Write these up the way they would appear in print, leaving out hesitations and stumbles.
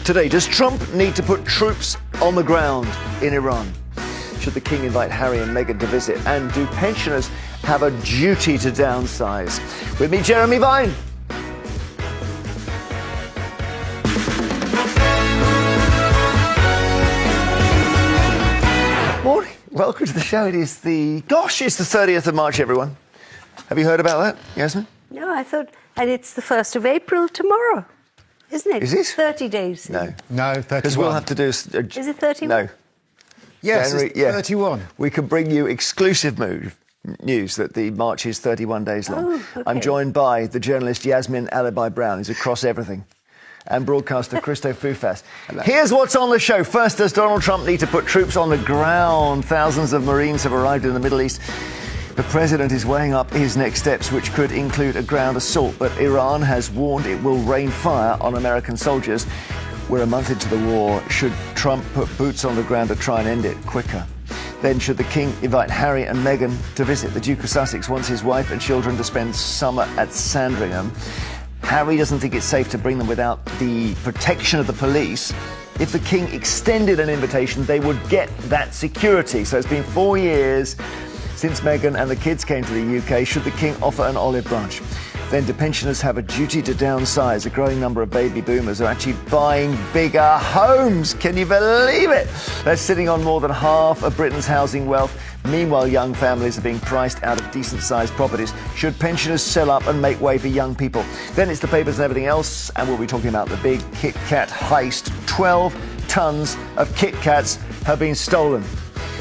Today, does Trump need to put troops on the ground in Iran? Should the King invite Harry and Meghan to visit? And do pensioners have a duty to downsize? With me, Jeremy Vine. Morning. Welcome to the show. It's the 30th of March, everyone. Have you heard about that, Yasmin? No, I thought, and it's the 1st of April tomorrow, isn't it? Is it? 30 days. No. No, 31. Because we'll have to do... Is it 31? No. Yes, January, it's 31. We can bring you exclusive news that the march is 31 days long. Oh, okay. I'm joined by the journalist Yasmin Alibhai-Brown, who's across everything, and broadcaster Christo Fufas. Here's what's on the show. First, does Donald Trump need to put troops on the ground? Thousands of Marines have arrived in the Middle East. The president is weighing up his next steps, which could include a ground assault, but Iran has warned it will rain fire on American soldiers. We're a month into the war. Should Trump put boots on the ground to try and end it quicker? Then should the King invite Harry and Meghan to visit? The Duke of Sussex wants his wife and children to spend summer at Sandringham. Harry doesn't think it's safe to bring them without the protection of the police. If the King extended an invitation, they would get that security. So it's been 4 years since Meghan and the kids came to the UK. Should the King offer an olive branch? Then do pensioners have a duty to downsize? A growing number of baby boomers are actually buying bigger homes. Can you believe it? They're sitting on more than half of Britain's housing wealth. Meanwhile, young families are being priced out of decent-sized properties. Should pensioners sell up and make way for young people? Then it's the papers and everything else, and we'll be talking about the big Kit Kat heist. 12 tons of Kit Kats have been stolen.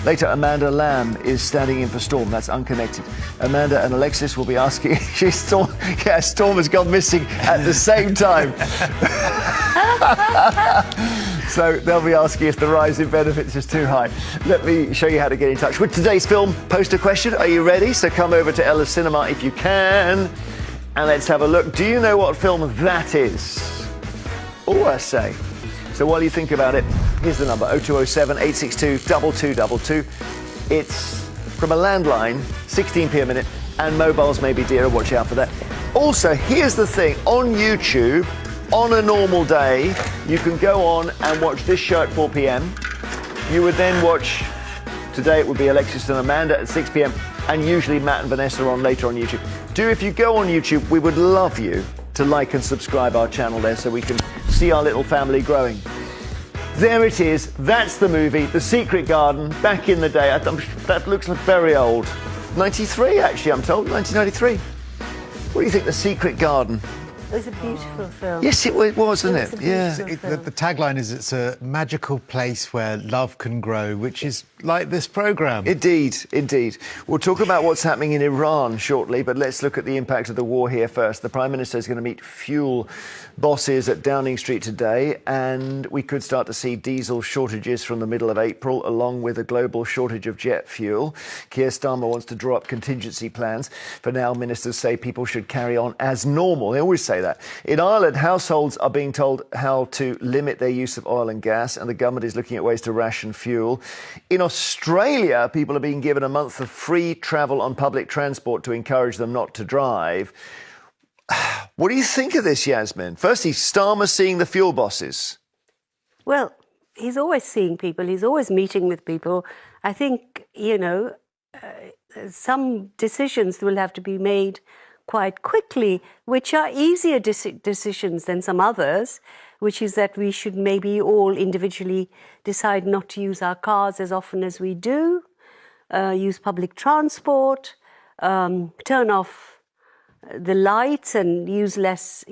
Later, Amanda Lamb is standing in for Storm. That's unconnected. Amanda and Alexis will be asking... Storm has gone missing at the same time. So they'll be asking if the rise in benefits is too high. Let me show you how to get in touch with today's film poster question. Are you ready? So come over to Ella Cinema if you can. And let's have a look. Do you know what film that is? Oh, I say. So while you think about it, here's the number, 0207 862 2222. It's from a landline, 16p a minute, and mobiles may be dearer, watch out for that. Also, here's the thing, on YouTube, on a normal day, you can go on and watch this show at 4 p.m. You would then watch, today it would be Alexis and Amanda at 6 p.m, and usually Matt and Vanessa are on later on YouTube. If you go on YouTube, we would love you to like and subscribe our channel there so we can see our little family growing. There it is. That's the movie, The Secret Garden, back in the day. That looks like very old. 93, actually, I'm told. 1993. What do you think, The Secret Garden? It was a beautiful film. Yes, it was, wasn't It it? was a Yeah. beautiful film. The tagline is it's a magical place where love can grow, which is like this programme. Indeed, indeed. We'll talk about what's happening in Iran shortly, but let's look at the impact of the war here first. The Prime Minister is going to meet fuel bosses at Downing Street today, and we could start to see diesel shortages from the middle of April, along with a global shortage of jet fuel. Keir Starmer wants to draw up contingency plans. For now, ministers say people should carry on as normal. They always say that. In Ireland, households are being told how to limit their use of oil and gas, and the government is looking at ways to ration fuel. In Australia, people are being given a month of free travel on public transport to encourage them not to drive. What do you think of this, Yasmin? Firstly, Starmer seeing the fuel bosses. Well, he's always seeing people. He's always meeting with people. I think, some decisions will have to be made quite quickly, which are easier decisions than some others, which is that we should maybe all individually decide not to use our cars as often as we do, use public transport, turn off the lights and use less,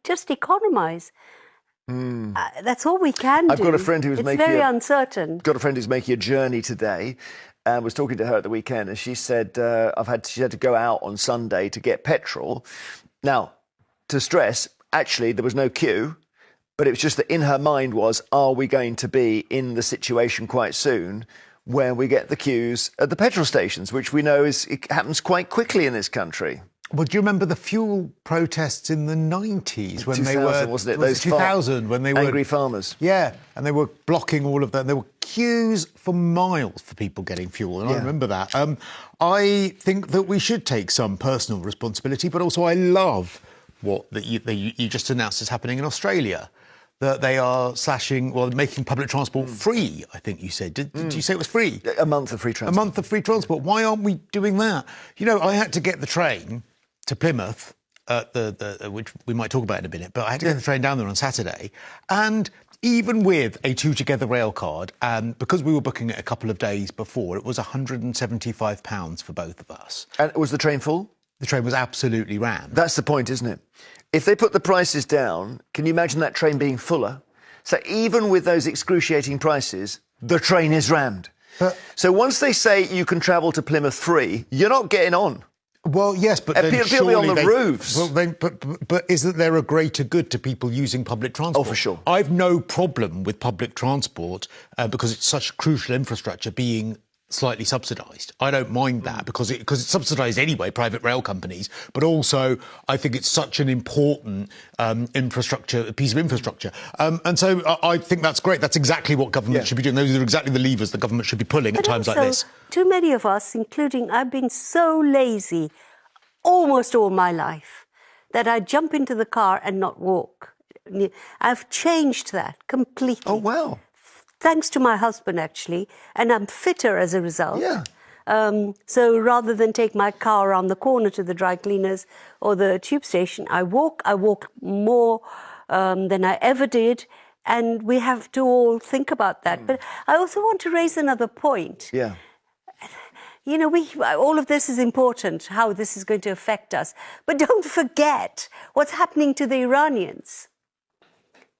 just economise. That's all we can do. I've got a friend who's It's very uncertain. Got a friend who's making a journey today, and was talking to her at the weekend, and she said she had to go out on Sunday to get petrol. Now, to stress, actually there was no queue, but it was just that in her mind was, are we going to be in the situation quite soon where we get the queues at the petrol stations, which we know it happens quite quickly in this country. Well, do you remember the fuel protests in the 90s when 2000, they were... wasn't it? Was Those 2000, when they were... Angry farmers. Yeah, and they were blocking all of that. There were queues for miles for people getting fuel, and I remember that. I think that we should take some personal responsibility, but also I love what you just announced is happening in Australia. that they are making public transport free, I think you said. Did you say it was free? A month of free transport. A month of free transport. Why aren't we doing that? You know, I had to get the train to Plymouth, which we might talk about in a minute, but I had to get the train down there on Saturday. And even with a two together rail card, and because we were booking it a couple of days before, it was £175 for both of us. And was the train full? The train was absolutely rammed. That's the point, isn't it? If they put the prices down, can you imagine that train being fuller? So even with those excruciating prices, the train is rammed. So once they say you can travel to Plymouth free, you're not getting on. Well, yes, but then people be on the roofs. Well, then, but isn't there a greater good to people using public transport? Oh, for sure. I've no problem with public transport because it's such crucial infrastructure being slightly subsidised. I don't mind that because it's subsidised anyway, private rail companies, but also I think it's such an important piece of infrastructure. And so I think that's great. That's exactly what government should be doing. Those are exactly the levers the government should be pulling at times like this. Too many of us, including I've been so lazy almost all my life that I jump into the car and not walk. I've changed that completely. Oh, wow. Thanks to my husband, actually, and I'm fitter as a result. Yeah. So rather than take my car around the corner to the dry cleaners or the tube station, I walk more than I ever did, and we have to all think about that. But I also want to raise another point. Yeah. You know, all of this is important, how this is going to affect us. But don't forget what's happening to the Iranians.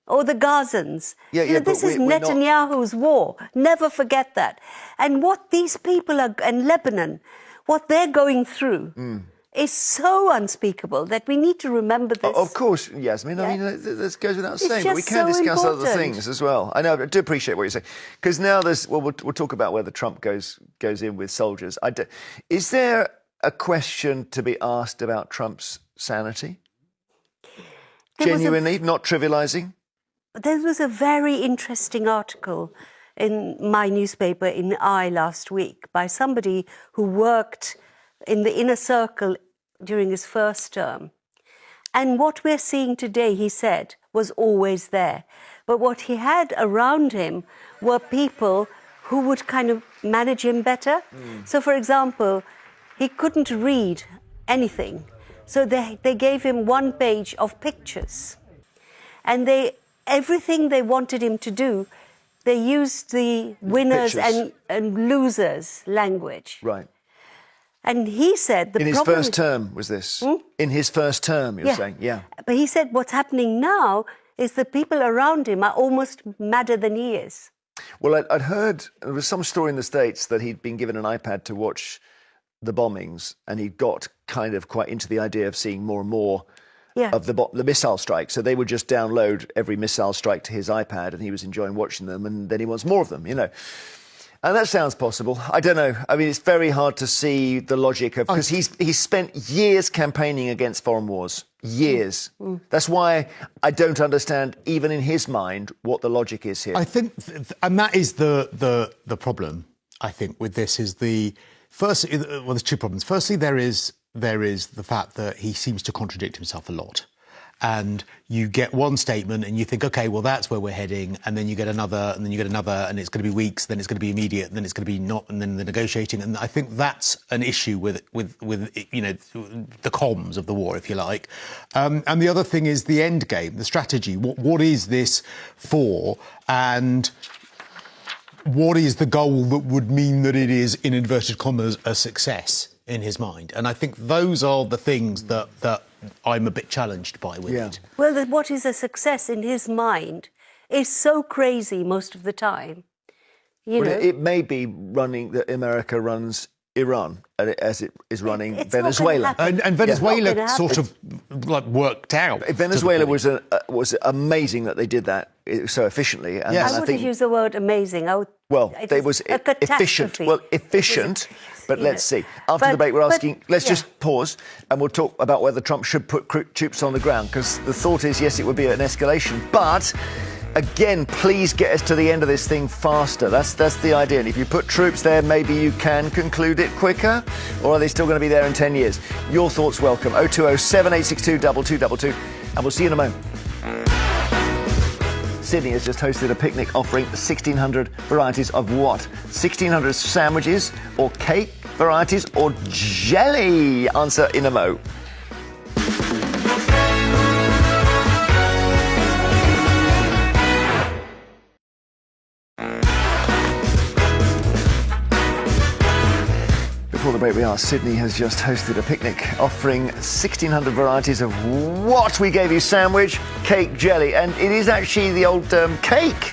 Or the Gazans. This is Netanyahu's war. Never forget that. And what these people and Lebanon, what they're going through is so unspeakable that we need to remember this. Of course, Yasmin. I mean, this goes without saying, but we just can so discuss other important. things as well. I know, I do appreciate what you're saying. Because now we'll talk about whether Trump goes in with soldiers. Is there a question to be asked about Trump's sanity? Genuinely, not trivialising? There was a very interesting article in my newspaper in I last week by somebody who worked in the inner circle during his first term. And what we're seeing today, he said, was always there. But what he had around him were people who would kind of manage him better. So, for example, he couldn't read anything. So they gave him one page of pictures. And everything they wanted him to do, they used the winners and losers language. Right. And he said in his first term was this? In his first term, you're saying? Yeah. But he said what's happening now is the people around him are almost madder than he is. Well, I'd heard, there was some story in the States that he'd been given an iPad to watch the bombings, and he got kind of quite into the idea of seeing more and more of the missile strikes. So they would just download every missile strike to his iPad, and he was enjoying watching them, and then he wants more of them, you know. And that sounds possible. I don't know. I mean, it's very hard to see the logic of... Because he's spent years campaigning against foreign wars. Years. That's why I don't understand, even in his mind, what the logic is here. I think... and that is the problem, I think, with this, is the... First, well, there's two problems. Firstly, there is the fact that he seems to contradict himself a lot. And you get one statement and you think, OK, well, that's where we're heading. And then you get another, and then you get another, and it's going to be weeks, then it's going to be immediate, and then it's going to be not, and then the negotiating. And I think that's an issue with you know, the comms of the war, if you like. And the other thing is the end game, the strategy. What is this for? And what is the goal that would mean that it is, in inverted commas, a success in his mind? And I think those are the things that I'm a bit challenged by with it. Well, what is a success in his mind is so crazy most of the time. You know? It may be running that America runs Iran as it is running Venezuela. And Venezuela sort of like worked out. Venezuela was amazing that they did that so efficiently. And I wouldn't use the word amazing. It was efficient. Well, efficient, but let's see. After the debate, we're asking, let's just pause and we'll talk about whether Trump should put troops on the ground, because the thought is, yes, it would be an escalation, but again, please get us to the end of this thing faster. That's the idea. And if you put troops there, maybe you can conclude it quicker, or are they still going to be there in 10 years? Your thoughts welcome. 020 7862 2222, and we'll see you in a moment. Sydney has just hosted a picnic offering 1,600 varieties of what? 1,600 sandwiches or cake varieties or jelly? Answer in a mo. Before the break, we asked, Sydney has just hosted a picnic offering 1,600 varieties of what? We gave you sandwich, cake, jelly, and it is actually the old cake.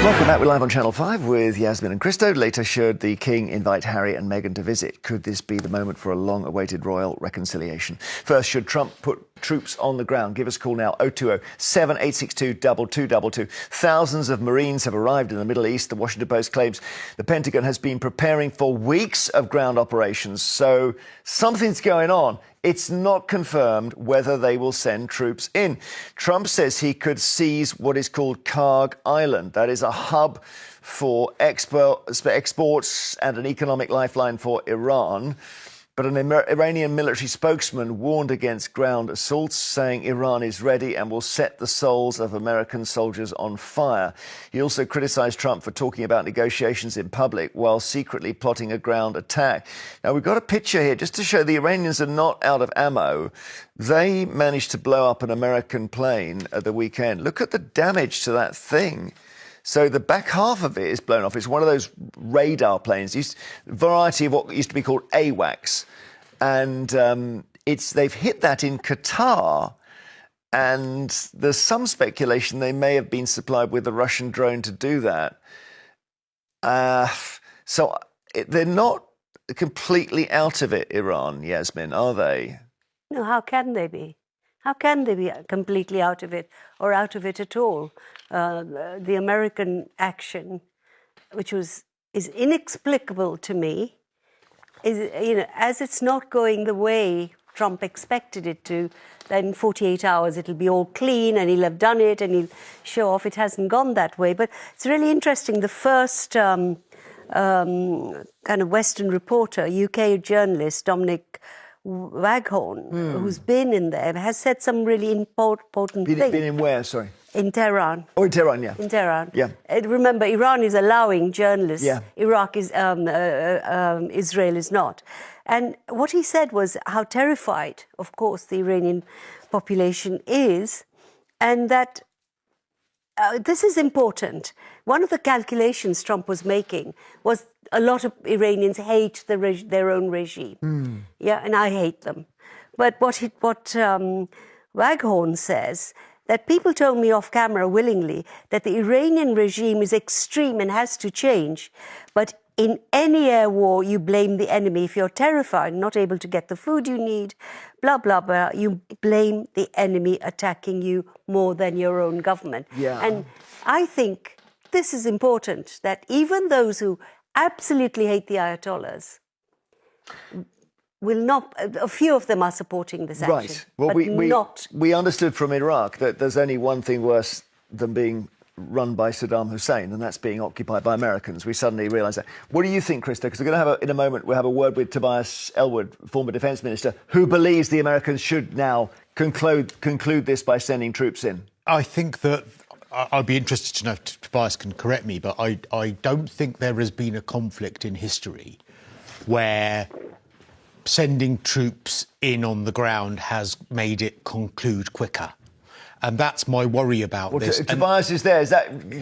Welcome back. We're live on Channel 5 with Yasmin and Christo. Later showed the King invite Harry and Meghan to visit. Could this be the moment for a long-awaited royal reconciliation? First, should Trump put troops on the ground? Give us a call now, 020-7862-2222. Thousands of Marines have arrived in the Middle East. The Washington Post claims the Pentagon has been preparing for weeks of ground operations. So something's going on. It's not confirmed whether they will send troops in. Trump says he could seize what is called Karg Island. That is a hub for exports and an economic lifeline for Iran. But an Iranian military spokesman warned against ground assaults, saying Iran is ready and will set the souls of American soldiers on fire. He also criticized Trump for talking about negotiations in public while secretly plotting a ground attack. Now, we've got a picture here just to show the Iranians are not out of ammo. They managed to blow up an American plane at the weekend. Look at the damage to that thing. So the back half of it is blown off. It's one of those radar planes, variety of what used to be called AWACS. And they've hit that in Qatar. And there's some speculation they may have been supplied with a Russian drone to do that. So they're not completely out of it, Iran, Yasmin, are they? No, how can they be? How can they be completely out of it or out of it at all? The American action, which is inexplicable to me, is, as it's not going the way Trump expected it to, then in 48 hours it'll be all clean and he'll have done it and he'll show off. It hasn't gone that way. But it's really interesting. The first kind of Western reporter, UK journalist, Dominic Waghorn, who's been in there, has said some really important things. Been in where, sorry? In Tehran. Oh, in Tehran, yeah. In Tehran. Yeah. Remember, Iran is allowing journalists. Yeah. Iraq is, Israel is not. And what he said was how terrified, of course, the Iranian population is, and that this is important. One of the calculations Trump was making was a lot of Iranians hate their own regime. Yeah, and I hate them. But what Waghorn says, that people told me off camera willingly that the Iranian regime is extreme and has to change. But in any air war, you blame the enemy. If you're terrified, not able to get the food you need, blah, blah, blah, you blame the enemy attacking you more than your own government. Yeah. And I think this is important, that even those who absolutely hate the Ayatollahs will not, a few of them are supporting this action. Right. Well, but we understood from Iraq that there's only one thing worse than being run by Saddam Hussein, and that's being occupied by Americans. We suddenly realised that. What do you think, Krista? Because we're going to have, in a moment, we'll have a word with Tobias Ellwood, former defence minister, who believes the Americans should now conclude this by sending troops in. I think that I'd be interested to know if Tobias can correct me, but I don't think there has been a conflict in history where sending troops in on the ground has made it conclude quicker. And that's my worry about this. Tobias is there.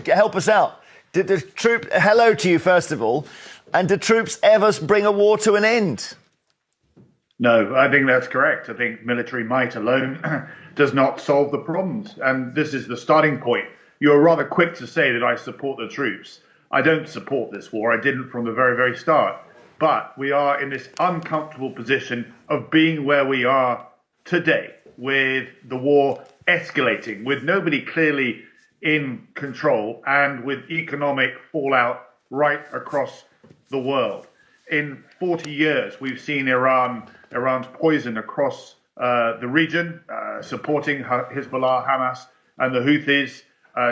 Help us out. Did the troop, hello to you, first of all, and did troops ever bring a war to an end? No, I think that's correct. I think military might alone does not solve the problems. And this is the starting point. You're rather quick to say that I support the troops. I don't support this war. I didn't from the very, very start. But we are in this uncomfortable position of being where we are today, with the war escalating, with nobody clearly in control, and with economic fallout right across the world. In 40 years, we've seen Iran's poison across the region, supporting Hezbollah, Hamas, and the Houthis,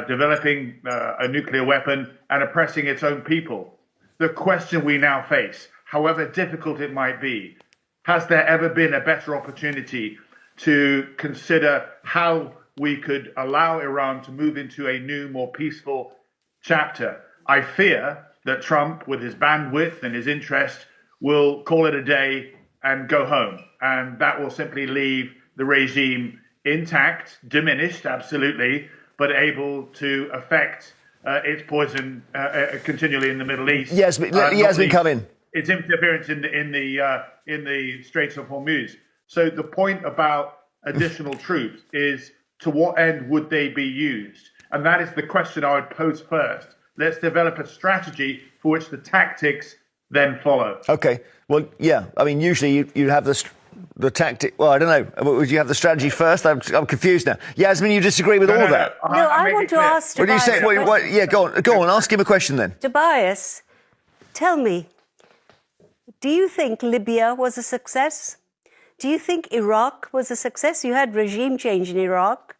developing a nuclear weapon and oppressing its own people. The question we now face, however difficult it might be, has there ever been a better opportunity to consider how we could allow Iran to move into a new, more peaceful chapter? I fear that Trump, with his bandwidth and his interest, will call it a day and go home. And that will simply leave the regime intact, diminished, absolutely, but able to affect its poison continually in the Middle East. Yasmin, Yasmin, come in. Its interference in the Straits of Hormuz. So the point about additional troops is, to what end would they be used? And that is the question I would pose first. Let's develop a strategy for which the tactics then follow. Okay. Well, yeah. I mean, usually you have the tactic. Well, I don't know. Would you have the strategy first? I'm confused now. Yasmin, you disagree with all that? No, I want to ask What do you say? Yeah, go on. Ask him a question then. Tobias, tell me, do you think Libya was a success? Do you think Iraq was a success? You had regime change in Iraq.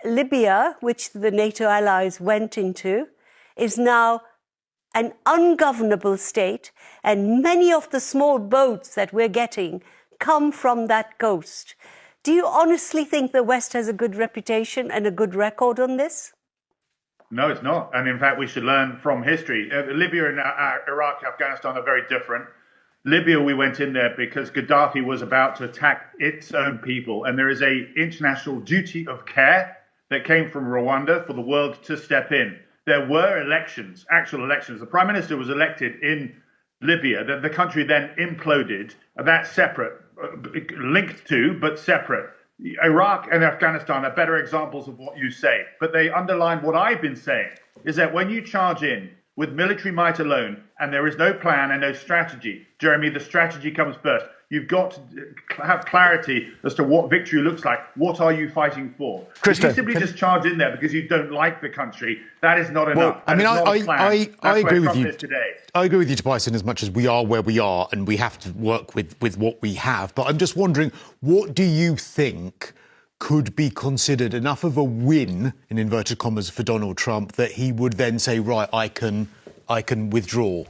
Libya, which the NATO allies went into, is now an ungovernable state, and many of the small boats that we're getting come from that coast. Do you honestly think the West has a good reputation and a good record on this? No, it's not. And in fact, we should learn from history. Libya and Iraq, Afghanistan are very different. Libya, we went in there because Gaddafi was about to attack its own people. And there is an international duty of care that came from Rwanda for the world to step in. There were elections, actual elections. The prime minister was elected in Libya. The country then imploded. That's separate, linked to, but separate. Iraq and Afghanistan are better examples of what you say. But they underline what I've been saying, is that when you charge in with military might alone, and there is no plan and no strategy, Jeremy, the strategy comes first. You've got to have clarity as to what victory looks like. What are you fighting for? If you simply just charge in there because you don't like the country, that is not enough. I mean, I agree with you. Today. I agree with you, Tobias, in as much as we are where we are and we have to work with what we have. But I'm just wondering, what do you think could be considered enough of a win, in inverted commas, for Donald Trump that he would then say, right, I can withdraw?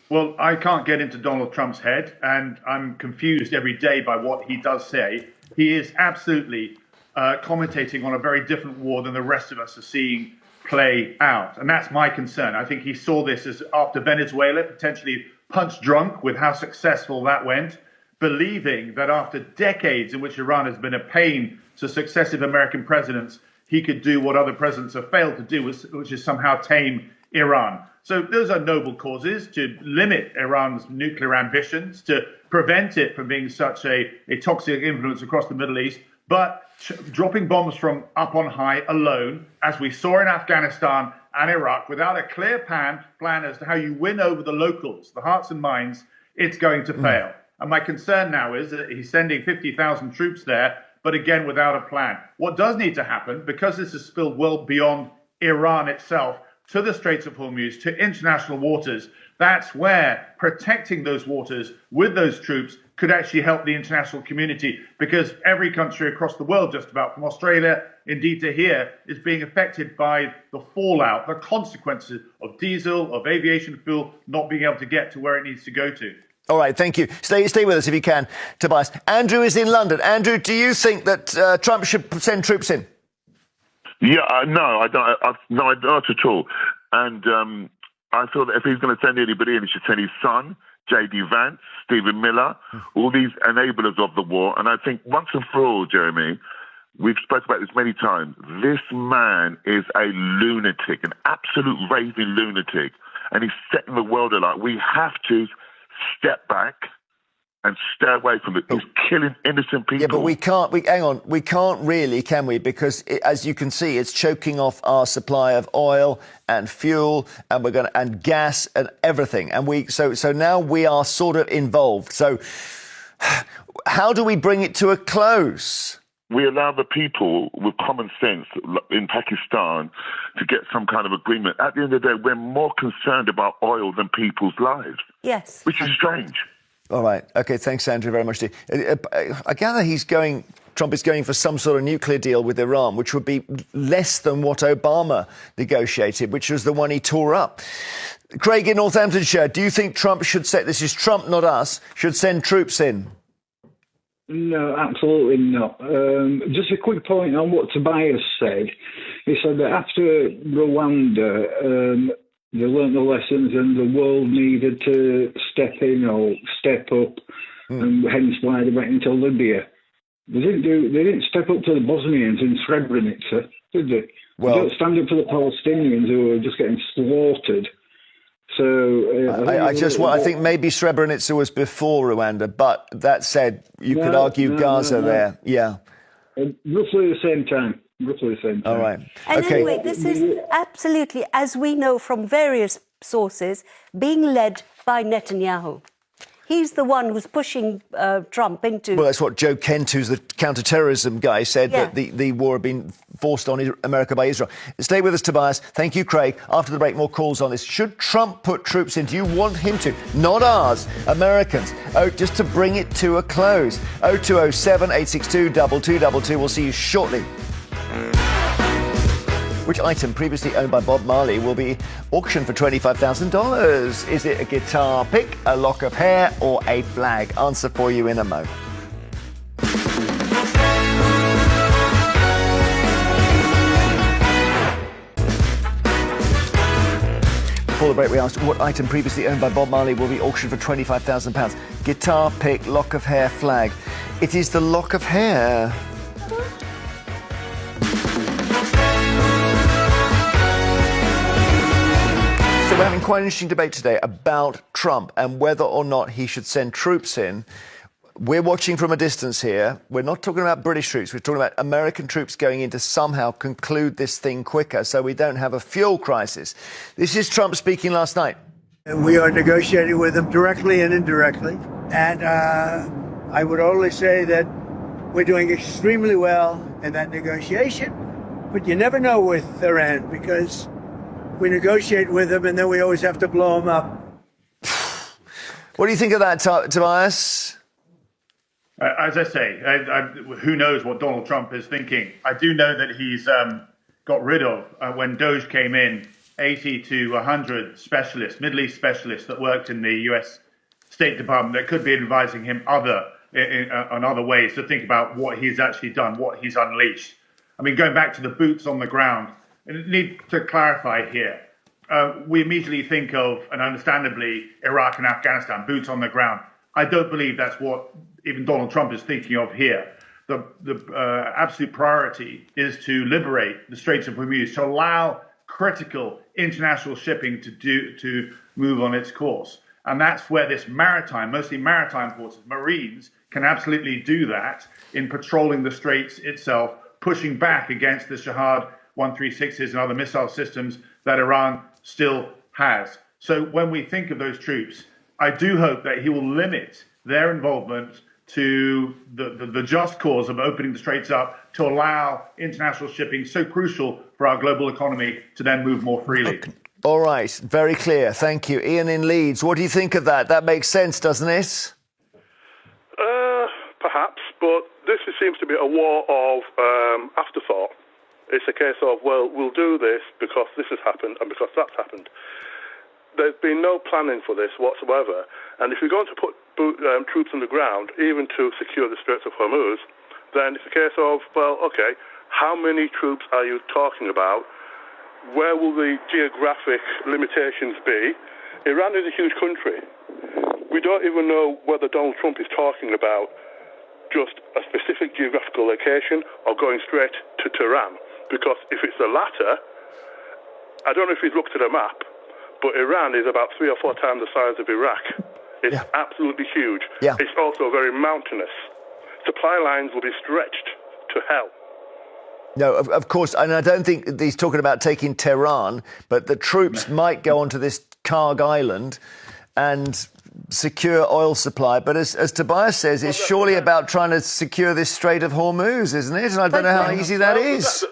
Well, I can't get into Donald Trump's head, and I'm confused every day by what he does say. He is absolutely commentating on a very different war than the rest of us are seeing play out. And that's my concern. I think he saw this as after Venezuela, potentially punch drunk with how successful that went, believing that after decades in which Iran has been a pain to successive American presidents, he could do what other presidents have failed to do, which is somehow tame Iran. So those are noble causes, to limit Iran's nuclear ambitions, to prevent it from being such a toxic influence across the Middle East. But dropping bombs from up on high alone, as we saw in Afghanistan and Iraq, without a clear plan as to how you win over the locals, the hearts and minds, it's going to fail. And my concern now is that he's sending 50,000 troops there, but again, without a plan. What does need to happen, because this has spilled well beyond Iran itself, to the Straits of Hormuz, to international waters, that's where protecting those waters with those troops could actually help the international community, because every country across the world, just about, from Australia indeed to here, is being affected by the fallout, the consequences of diesel, of aviation fuel not being able to get to where it needs to go to. All right, thank you. Stay with us if you can, Tobias. Andrew is in London. Andrew, do you think that Trump should send troops in? Yeah, no, I don't. Not at all. And I feel that if he's going to send anybody in, he should send his son, J.D. Vance, Stephen Miller, all these enablers of the war. And I think once and for all, Jeremy, we've spoken about this many times. This man is a lunatic, an absolute raving lunatic, and he's setting the world alight. We have to step back and stay away from it. He's killing innocent people. Yeah, but we can't really, can we? Because as you can see, it's choking off our supply of oil and fuel, and and gas and everything. And so now we are sort of involved. So how do we bring it to a close? We allow the people with common sense in Pakistan to get some kind of agreement. At the end of the day, we're more concerned about oil than people's lives. Yes. Which is strange. All right. OK, thanks, Andrew, very much. I gather he's going Trump is going for some sort of nuclear deal with Iran, which would be less than what Obama negotiated, which was the one he tore up. Craig in Northamptonshire, do you think Trump should this is Trump, not us, should send troops in? No, absolutely not. Just a quick point on what Tobias said. He said that after Rwanda, they learnt the lessons and the world needed to step in or step up, and hence why they went into Libya. They didn't step up to the Bosnians in Srebrenica, did they? Well, they don't stand up for the Palestinians who are just getting slaughtered. So I think maybe Srebrenica was before Rwanda, but that said, you could argue Gaza there. Yeah. Roughly the same time. All right. And okay. anyway, this is absolutely, as we know from various sources, being led by Netanyahu. He's the one who's pushing Trump into... Well, that's what Joe Kent, who's the counter-terrorism guy, said, that the war had been forced on America by Israel. Stay with us, Tobias. Thank you, Craig. After the break, more calls on this. Should Trump put troops in? Do you want him to? Not ours, Americans. Oh, just to bring it to a close. 0207 862 2222. We'll see you shortly. Which item previously owned by Bob Marley will be auctioned for $25,000? Is it a guitar pick, a lock of hair, or a flag? Answer for you in a mo. Before the break, we asked what item previously owned by Bob Marley will be auctioned for £25,000. Guitar pick, lock of hair, flag. It is the lock of hair. We're having quite an interesting debate today about Trump and whether or not he should send troops in. We're watching from a distance here. We're not talking about British troops. We're talking about American troops going in to somehow conclude this thing quicker so we don't have a fuel crisis. This is Trump speaking last night. We are negotiating with them directly and indirectly. And I would only say that we're doing extremely well in that negotiation. But you never know with Iran because we negotiate with them and then we always have to blow them up. What do you think of that, Tobias? As I say, who knows what Donald Trump is thinking? I do know that he's got rid of, when Doge came in, 80 to 100 specialists, Middle East specialists that worked in the US State Department that could be advising him on other ways to think about what he's actually done, what he's unleashed. I mean, going back to the boots on the ground, I need to clarify here. We immediately think of, and understandably, Iraq and Afghanistan, boots on the ground. I don't believe that's what even Donald Trump is thinking of here. The absolute priority is to liberate the Straits of Hormuz, to allow critical international shipping to move on its course. And that's where this maritime, mostly maritime forces, Marines, can absolutely do that in patrolling the Straits itself, pushing back against the Shahad 136s and other missile systems that Iran still has. So when we think of those troops, I do hope that he will limit their involvement to the just cause of opening the Straits up to allow international shipping, so crucial for our global economy, to then move more freely. All right, very clear. Thank you. Ian in Leeds, what do you think of that? That makes sense, doesn't it? Perhaps, but this seems to be a war of afterthought. It's a case of, well, we'll do this because this has happened and because that's happened. There's been no planning for this whatsoever. And if you're going to put troops on the ground, even to secure the Straits of Hormuz, then it's a case of, well, okay, how many troops are you talking about? Where will the geographic limitations be? Iran is a huge country. We don't even know whether Donald Trump is talking about just a specific geographical location or going straight to Tehran. Because if it's the latter, I don't know if he's looked at a map, but Iran is about 3 or 4 times the size of Iraq. It's absolutely huge. Yeah. It's also very mountainous. Supply lines will be stretched to hell. No, of course, and I don't think he's talking about taking Tehran, but the troops might go onto this Karg Island and secure oil supply. But as Tobias says, it's surely about trying to secure this Strait of Hormuz, isn't it? And I don't know how easy that is.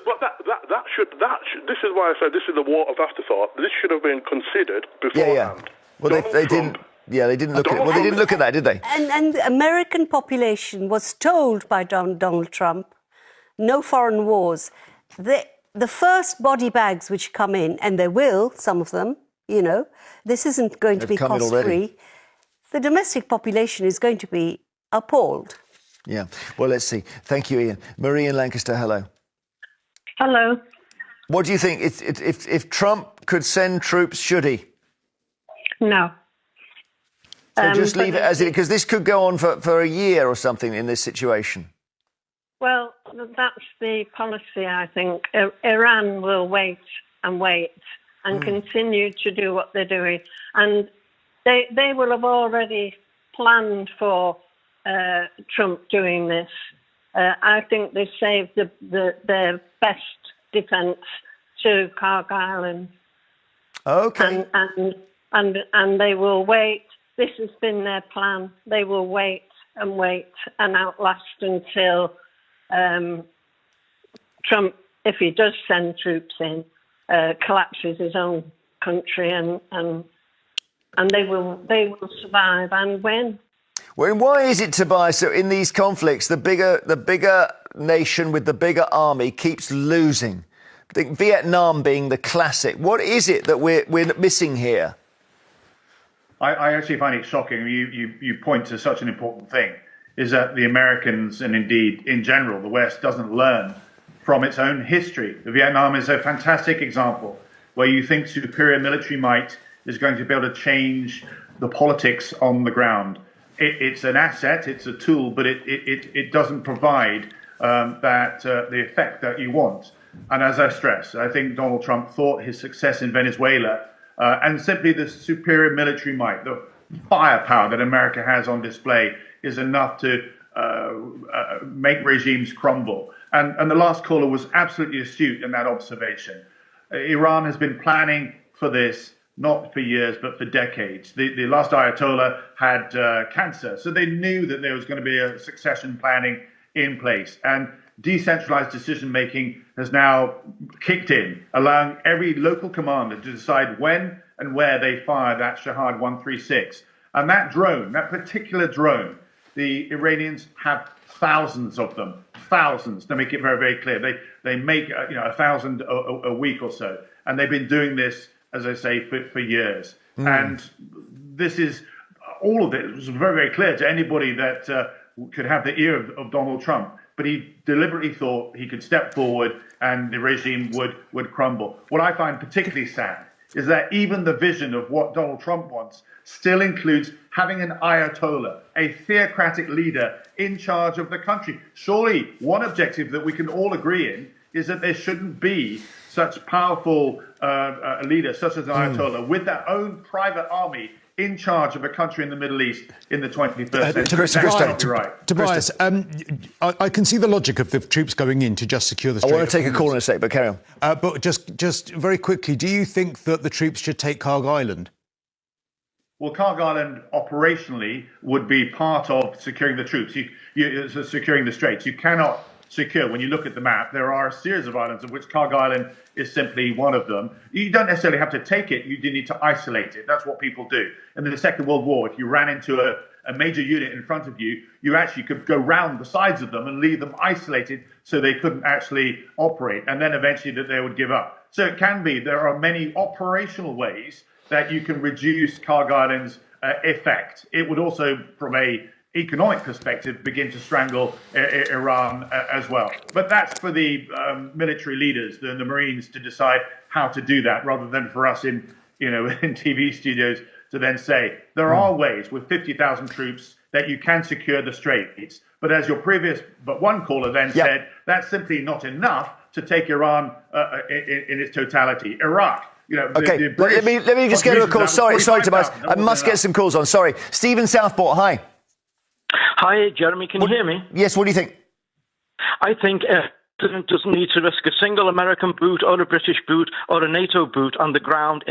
This is why I said this is the war of afterthought. This should have been considered beforehand. Well, they didn't. Yeah, they didn't look at it. Well, they didn't look at that, did they? And the American population was told by Donald Trump, no foreign wars. The first body bags which come in, and they will, some of them, this isn't going to be cost-free. The domestic population is going to be appalled. Yeah. Well, let's see. Thank you, Ian. Marie in Lancaster, hello. Hello. What do you think? If Trump could send troops, should he? No. So just leave it as it, because this could go on for a year or something in this situation. Well, that's the policy, I think. Iran will wait and continue to do what they're doing. And they will have already planned for Trump doing this. I think they saved their best defence to Cargill Island. Okay. And they will wait. This has been their plan. They will wait and outlast until Trump, if he does send troops in, collapses his own country, and they will survive and win. Well, why is it, Tobias, so in these conflicts, the bigger nation with the bigger army keeps losing? I think Vietnam being the classic. What is it that we're missing here? I actually find it shocking. You point to such an important thing, is that the Americans, and indeed in general the West, doesn't learn from its own history. Vietnam is a fantastic example where you think superior military might is going to be able to change the politics on the ground. It's an asset, it's a tool, but it doesn't provide the effect that you want. And as I stress, I think Donald Trump thought his success in Venezuela and simply the superior military might, the firepower that America has on display, is enough to make regimes crumble. And the last caller was absolutely astute in that observation. Iran has been planning for this, not for years, but for decades. The last Ayatollah had cancer, so they knew that there was going to be a succession planning in place. And decentralized decision-making has now kicked in, allowing every local commander to decide when and where they fire that Shahad 136. And that drone, that particular drone, the Iranians have thousands of them, thousands, to make it very, very clear. They make 1,000 a week or so. And they've been doing this, as I say, for years. And this is, all of it was very, very clear to anybody that could have the ear of Donald Trump. But he deliberately thought he could step forward and the regime would crumble. What I find particularly sad is that even the vision of what Donald Trump wants still includes having an Ayatollah, a theocratic leader in charge of the country. Surely one objective that we can all agree in is that there shouldn't be such powerful leaders such as an Ayatollah with their own private army in charge of a country in the Middle East in the 21st century. That's not right. Tobias, I can see the logic of the troops going in to just secure the Strait. I want to take a call in a sec, but carry on. But just very quickly, do you think that the troops should take Cargill Island? Well, Cargill Island operationally would be part of securing the troops, securing the straits. You cannot secure, when you look at the map, there are a series of islands of which Cargill Island is simply one of them. You don't necessarily have to take it, you do need to isolate it. That's what people do. And in the Second World War, if you ran into a major unit in front of you, you actually could go round the sides of them and leave them isolated so they couldn't actually operate, and then eventually that they would give up. So it can be, there are many operational ways that you can reduce Cargill Island's effect. It would also, from a economic perspective, begin to strangle Iran as well. But that's for the military leaders, the Marines, to decide how to do that, rather than for us in TV studios to then say there are ways with 50,000 troops that you can secure the straits. But as your previous one caller then said, that's simply not enough to take Iran in its totality. Iraq. Okay, let me just get to a call. Sorry, Tobias. I must get some calls on. Sorry. Stephen Southport, hi. Hi, Jeremy. Can you hear me? Yes, what do you think? I think the president doesn't need to risk a single American boot or a British boot or a NATO boot on the ground.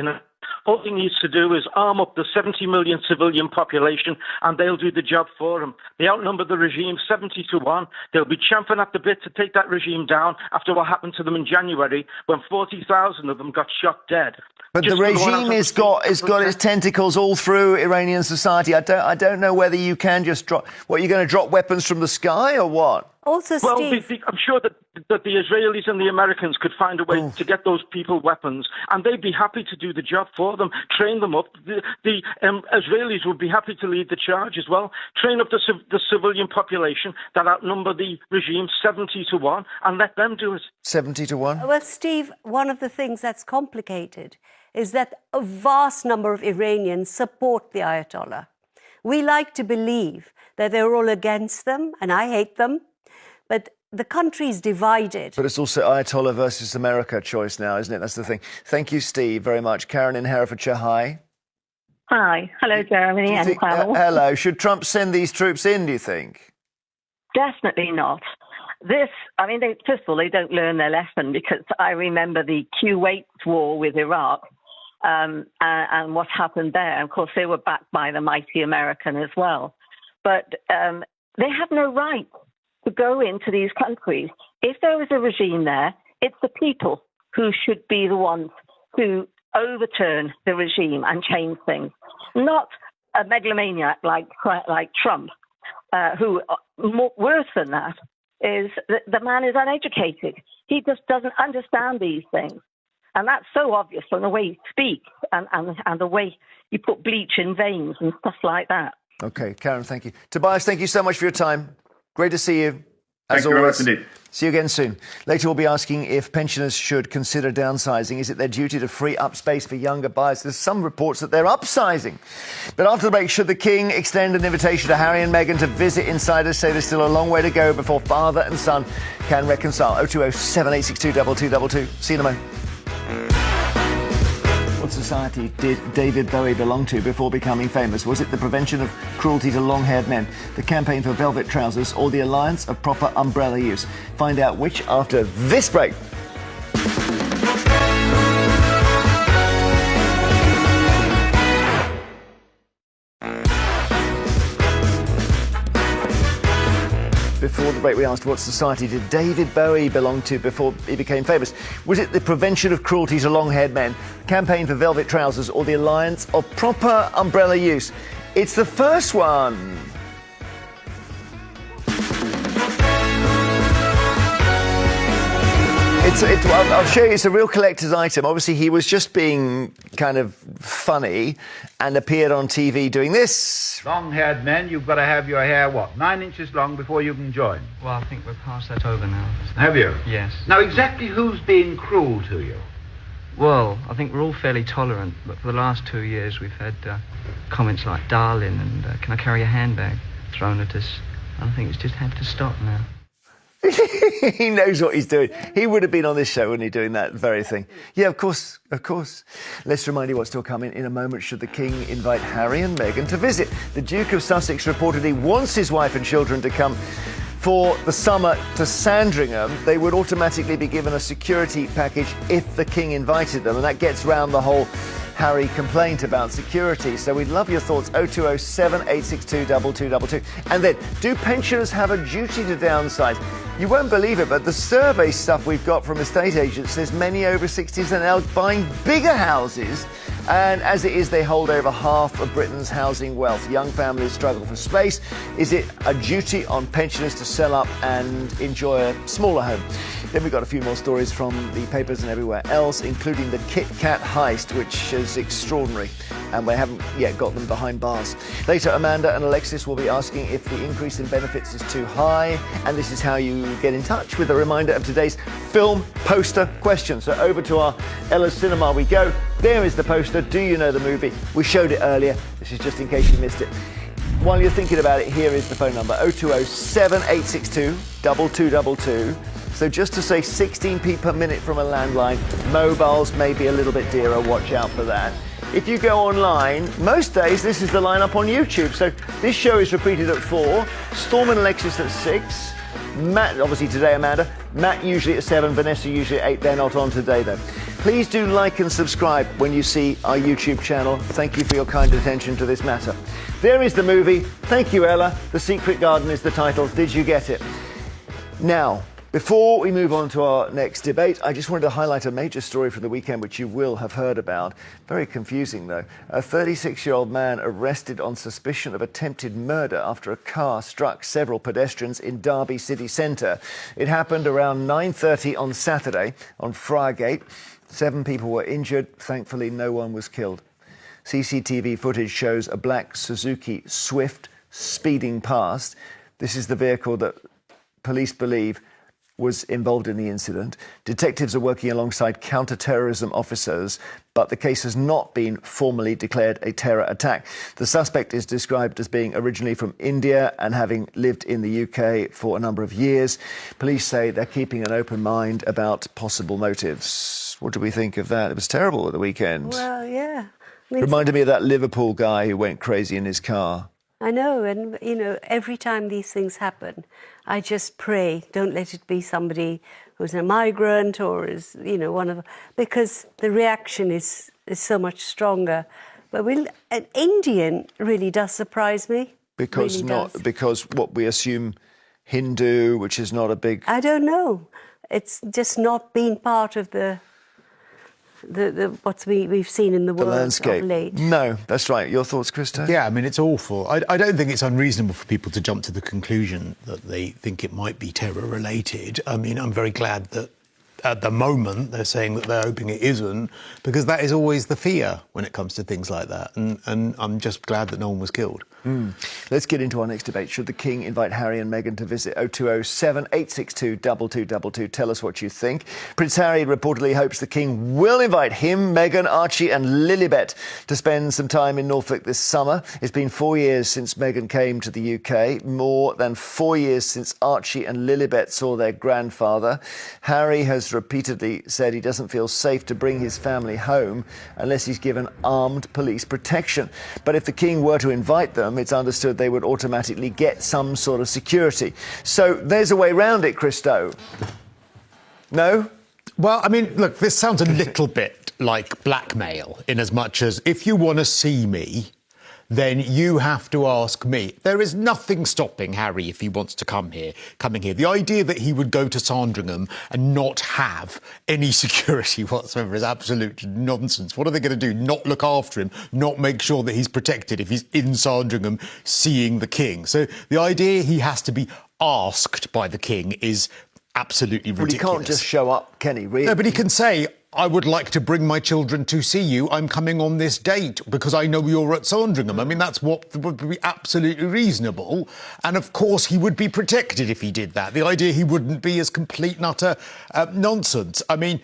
All he needs to do is arm up the 70 million civilian population and they'll do the job for him. They outnumber the regime 70-1. They'll be champing at the bit to take that regime down after what happened to them in January when 40,000 of them got shot dead. But Just the to go on regime after has got its tentacles all through Iranian society. I don't know whether you can just drop. What, you're going to drop weapons from the sky or what? Also, Well, Steve, I'm sure that the Israelis and the Americans could find a way to get those people weapons, and they'd be happy to do the job for them, train them up. The Israelis would be happy to lead the charge as well, train up the civilian population that outnumber the regime 70-1, and let them do it. 70-1? well, Steve, one of the things that's complicated is that a vast number of Iranians support the Ayatollah. We like to believe that they're all against them, and I hate them, but the country's divided. But it's also Ayatollah versus America choice now, isn't it? That's the thing. Thank you, Steve, very much. Karen in Herefordshire, hi. Hi. Hello, Jeremy and Pavel. Hello. Should Trump send these troops in, do you think? Definitely not. First of all, they don't learn their lesson, because I remember the Kuwait war with Iraq and what happened there. Of course, they were backed by the mighty American as well. But they have no right to go into these countries. If there is a regime there, it's the people who should be the ones who overturn the regime and change things, not a megalomaniac like Trump, who, worse than that, is the man is uneducated. He just doesn't understand these things. And that's so obvious from the way he speaks and the way you put bleach in veins and stuff like that. OK, Karen, thank you. Tobias, thank you so much for your time. Great to see you. Thank you very much indeed. See you again soon. Later, we'll be asking if pensioners should consider downsizing. Is it their duty to free up space for younger buyers? There's some reports that they're upsizing. But after the break, should the King extend an invitation to Harry and Meghan to visit? Insiders say there's still a long way to go before father and son can reconcile. 020 7862 2222. See you in a moment. What society did David Bowie belong to before becoming famous? Was it the prevention of cruelty to long-haired men, the campaign for velvet trousers, or the alliance of proper umbrella use? Find out which after this break. Before the break, we asked what society did David Bowie belong to before he became famous? Was it the prevention of cruelty to long-haired men, campaign for velvet trousers, or the alliance of proper umbrella use? It's the first one. I'll show you, it's a real collector's item. Obviously, he was just being kind of funny and appeared on TV doing this. Long-haired men, you've got to have your hair, 9 inches long before you can join? Well, I think we're past that over now. Have you? Yes. Now, exactly who's being cruel to you? Well, I think we're all fairly tolerant, but for the last 2 years we've had comments like darling and can I carry a handbag thrown at us. And I think it's just had to stop now. He knows what he's doing. He would have been on this show, wouldn't he, doing that very thing? Yeah, of course, of course. Let's remind you what's still coming. In a moment, should the King invite Harry and Meghan to visit? The Duke of Sussex reportedly wants his wife and children to come for the summer to Sandringham. They would automatically be given a security package if the King invited them, and that gets round the whole Harry complaint about security. So we'd love your thoughts. 020 7862 2222. And then, do pensioners have a duty to downsize? You won't believe it, but the survey stuff we've got from estate agents says many over 60s are now buying bigger houses. And as it is, they hold over half of Britain's housing wealth. Young families struggle for space. Is it a duty on pensioners to sell up and enjoy a smaller home? Then we've got a few more stories from the papers and everywhere else, including the Kit Kat heist, which is extraordinary. And we haven't yet got them behind bars. Later, Amanda and Alexis will be asking if the increase in benefits is too high. And this is how you get in touch with a reminder of today's film poster question. So over to our Ella Cinema we go. There is the poster. Do you know the movie? We showed it earlier. This is just in case you missed it. While you're thinking about it, here is the phone number. 020 7862 2222. So just to say 16p per minute from a landline. Mobiles may be a little bit dearer. Watch out for that. If you go online, most days this is the lineup on YouTube. So this show is repeated at 4. Storm and Alexis at 6. Matt, obviously today, Amanda. Matt usually at 7. Vanessa usually at 8. They're not on today, though. Please do like and subscribe when you see our YouTube channel. Thank you for your kind attention to this matter. There is the movie. Thank you, Ella. The Secret Garden is the title. Did you get it? Now, Before we move on to our next debate, I just wanted to highlight a major story from the weekend, which you will have heard about. Very confusing, though. A 36-year-old man arrested on suspicion of attempted murder after a car struck several pedestrians in Derby city centre. It happened around 9:30 on Saturday on Friargate. 7 people were injured. Thankfully, no one was killed. CCTV footage shows a black Suzuki Swift speeding past. This is the vehicle that police believe was involved in the incident. Detectives are working alongside counter-terrorism officers, but the case has not been formally declared a terror attack. The suspect is described as being originally from India and having lived in the UK for a number of years. Police say they're keeping an open mind about possible motives. What do we think of that? It was terrible at the weekend. Well, yeah. I mean, reminded me of that Liverpool guy who went crazy in his car. I know, and, every time these things happen, I just pray, don't let it be somebody who's a migrant or is, one of... Because the reaction is so much stronger. But an Indian really does surprise me. Because what we assume Hindu, which is not a big... I don't know. It's just not been part of the what we've seen in the world landscape of late. No, that's right. Your thoughts, Christo? Yeah, I mean, it's awful. I don't think it's unreasonable for people to jump to the conclusion that they think it might be terror-related. I mean, I'm very glad that at the moment they're saying that they're hoping it isn't, because that is always the fear when it comes to things like that. And I'm just glad that no one was killed. Let's get into our next debate. Should the King invite Harry and Meghan to visit? 0207 862 2222. Tell us what you think. Prince Harry reportedly hopes the King will invite him, Meghan, Archie and Lilibet to spend some time in Norfolk this summer. It's been 4 years since Meghan came to the UK, more than 4 years since Archie and Lilibet saw their grandfather. Harry has repeatedly said he doesn't feel safe to bring his family home unless he's given armed police protection. But if the King were to invite them, it's understood they would automatically get some sort of security. So there's a way around it, Christo. No? Well, I mean, look, this sounds a little bit like blackmail, in as much as if you want to see me, then you have to ask me. There is nothing stopping Harry, if he wants to coming here. The idea that he would go to Sandringham and not have any security whatsoever is absolute nonsense. What are they going to do? Not look after him, not make sure that he's protected if he's in Sandringham seeing the King. So the idea he has to be asked by the King is absolutely ridiculous. But he can't just show up, can he, really? No, but he can say, I would like to bring my children to see you. I'm coming on this date because I know you're at Sandringham. I mean, that's what would be absolutely reasonable. And of course, he would be protected if he did that. The idea he wouldn't be is complete and utter nonsense. I mean,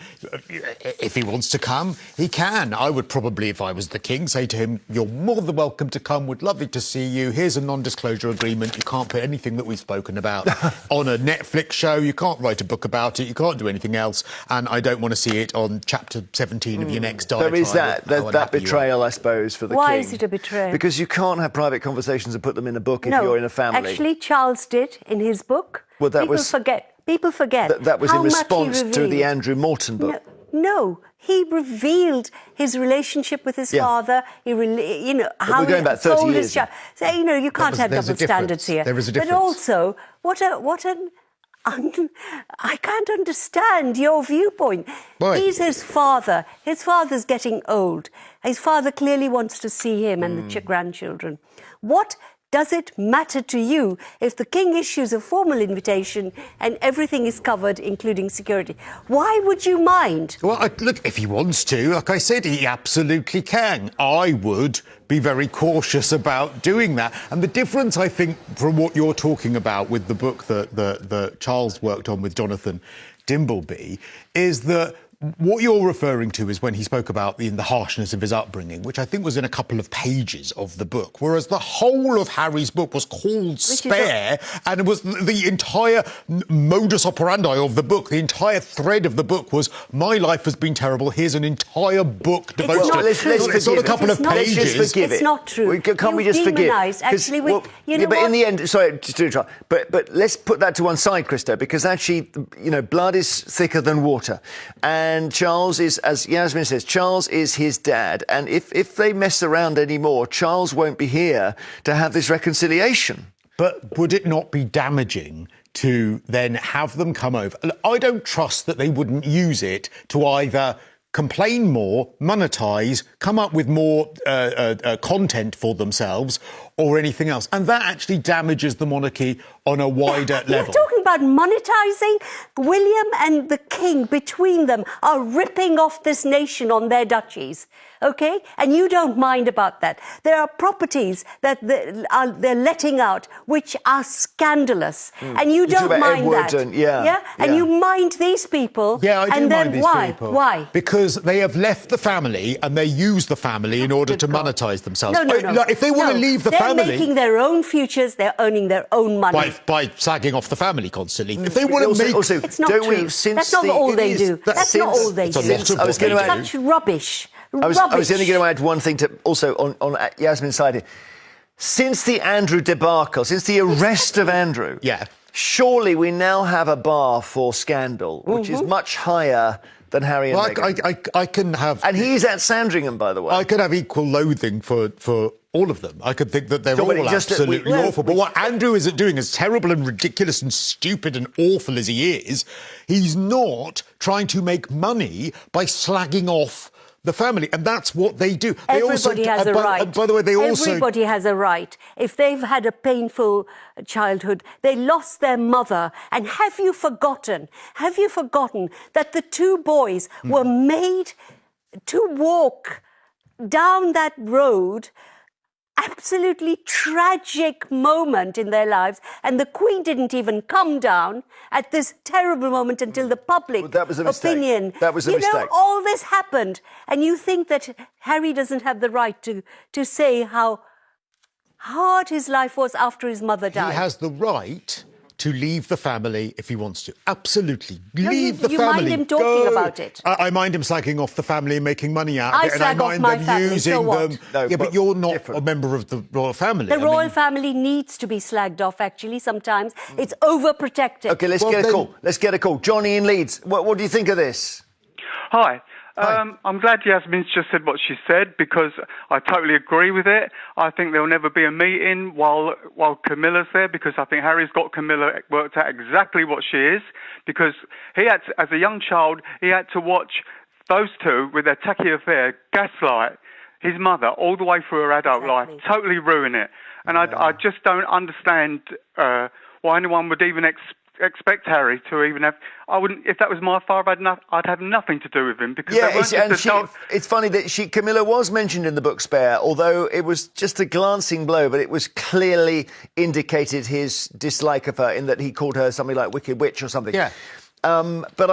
if he wants to come, he can. I would probably, if I was the King, say to him, you're more than welcome to come. Would love to see you. Here's a non-disclosure agreement. You can't put anything that we've spoken about on a Netflix show. You can't write a book about it. You can't do anything else. And I don't want to see it on chapter 17 of your next diatribe. There is that betrayal, I suppose, for the King. Why is it a betrayal? Because you can't have private conversations and put them in a book if you're in a family. Actually, Charles did in his book. Well, People forget. That was in response to the Andrew Morton book. No, he revealed his relationship with his father. How we're going back 30 told years. his child. So, you can't have double standards here. There is a difference. But also, I can't understand your viewpoint. Why? He's his father. His father's getting old. His father clearly wants to see him and the grandchildren. What does it matter to you if the King issues a formal invitation and everything is covered, including security? Why would you mind? Well, look, if he wants to, like I said, he absolutely can. I would be very cautious about doing that. And the difference, I think, from what you're talking about with the book that Charles worked on with Jonathan Dimbleby, is that what you're referring to is when he spoke about the harshness of his upbringing, which I think was in a couple of pages of the book, whereas the whole of Harry's book was called Spare, and it was the entire modus operandi of the book, the entire thread of the book was, my life has been terrible, here's an entire book devoted to it. It's not a couple of pages. It's not true. Can't we just forgive? Actually, but in the end, sorry, just to interrupt, but let's put that to one side, Christo, because actually, blood is thicker than water. And Charles is, as Yasmin says, Charles is his dad. And if they mess around anymore, Charles won't be here to have this reconciliation. But would it not be damaging to then have them come over. I don't trust that they wouldn't use it to either complain more, monetize, come up with more content for themselves or anything else. And that actually damages the monarchy on a wider level. You're talking about monetizing? William and the King, between them, are ripping off this nation on their duchies, OK? And you don't mind about that. There are properties that they're letting out which are scandalous. And you don't mind that. And you mind these people. Yeah, I do mind these people. Why? Because they have left the family and they use the family in order to monetize themselves. No. If they want to leave the family... They're making their own futures, they're earning their own money. By sagging off the family constantly. If they want to make... It's not true. That's not all they do. That's not all they do. It's such rubbish. I was only going to add one thing to also on Yasmin's side here. Since the Andrew debacle, since the arrest of Andrew, surely we now have a bar for scandal, which is much higher than Harry and Meghan. I can have... And he's at Sandringham, by the way. I could have equal loathing for all of them. I could think that they're all absolutely awful. But what Andrew is doing, as terrible and ridiculous and stupid and awful as he is, he's not trying to make money by slagging off the family, and that's what they do. Everybody has a right. By the way, Everybody has a right. If they've had a painful childhood, they lost their mother, and have you forgotten that the two boys were made to walk down that road? Absolutely tragic moment in their lives, and the Queen didn't even come down at this terrible moment until the public opinion. That was a mistake. You know, all this happened, and you think that Harry doesn't have the right to say how hard his life was after his mother died. He has the right to leave the family if he wants to. Absolutely. Leave the family. You mind him talking about it. I mind him slagging off the family and making money out of it. And I mind them family, using them. No, but you're not a member of the royal family. The royal family needs to be slagged off, actually, sometimes. It's overprotected. OK, let's get a call. Johnny in Leeds, what do you think of this? Hi. I'm glad Yasmin's just said what she said, because I totally agree with it. I think there'll never be a meeting while Camilla's there, because I think Harry's got Camilla worked out exactly what she is, because he had to, as a young child, he had to watch those two with their tacky affair gaslight his mother all the way through her adult life, totally ruin it. And I just don't understand why anyone would even expect Harry to even have... I wouldn't... If that was my father, I'd have nothing to do with him, because it's funny that Camilla was mentioned in the book Spare, although it was just a glancing blow, but it was clearly indicated his dislike of her in that he called her something like Wicked Witch or something. Yeah. But